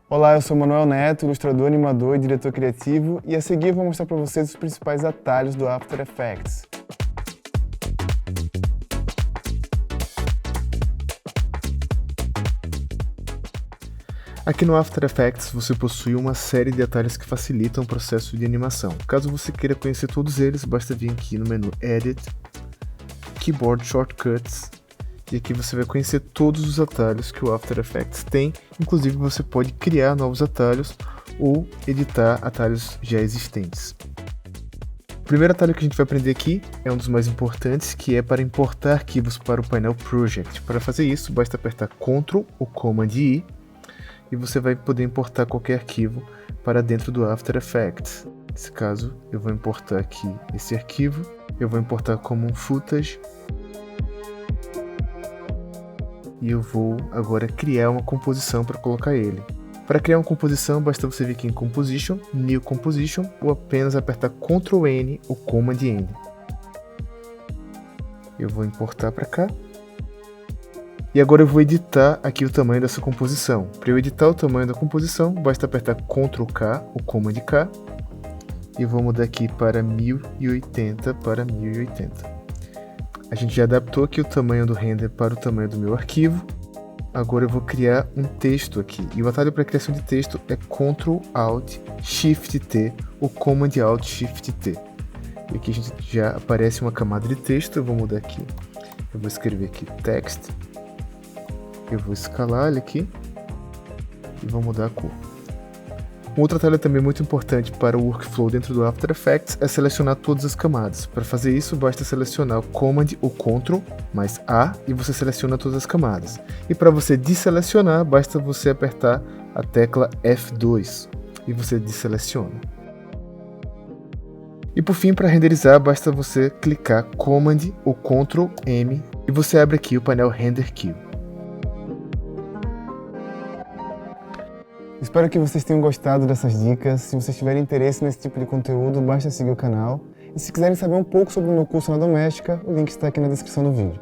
Olá, eu sou Manuel Neto, ilustrador, animador e diretor criativo, e a seguir eu vou mostrar para vocês os principais atalhos do After Effects. Aqui no After Effects você possui uma série de atalhos que facilitam o processo de animação. Caso você queira conhecer todos eles, basta vir aqui no menu Edit, Keyboard Shortcuts, e aqui você vai conhecer todos os atalhos que o After Effects tem. Inclusive você pode criar novos atalhos ou editar atalhos já existentes. O primeiro atalho que a gente vai aprender aqui é um dos mais importantes, que é para importar arquivos para o painel Project. Para fazer isso, basta apertar Ctrl ou Command I e você vai poder importar qualquer arquivo para dentro do After Effects. Nesse caso, eu vou importar aqui esse arquivo, eu vou importar como um footage e eu vou agora criar uma composição para colocar ele. Para criar uma composição, basta você vir aqui em Composition, New Composition, ou apenas apertar Ctrl N ou Command N. Eu vou importar para cá. E agora eu vou editar aqui o tamanho dessa composição. Para eu editar o tamanho da composição, basta apertar Ctrl K ou Command K. E vou mudar aqui para 1080 para 1080. A gente já adaptou aqui o tamanho do render para o tamanho do meu arquivo. Agora eu vou criar um texto aqui. E o atalho para criação de texto é Ctrl Alt Shift T ou Command Alt Shift T. E aqui a gente já aparece uma camada de texto. Eu vou mudar aqui. Eu vou escrever aqui text. Eu vou escalar ele aqui e vou mudar a cor. Um outro atalho também muito importante para o workflow dentro do After Effects é selecionar todas as camadas. Para fazer isso, basta selecionar o Command ou Ctrl mais A e você seleciona todas as camadas. E para você desselecionar, basta você apertar a tecla F2 e você desseleciona. E por fim, para renderizar, basta você clicar Command ou Ctrl M e você abre aqui o painel Render Queue. Espero que vocês tenham gostado dessas dicas. Se vocês tiverem interesse nesse tipo de conteúdo, basta seguir o canal. E se quiserem saber um pouco sobre o meu curso na doméstica, o link está aqui na descrição do vídeo.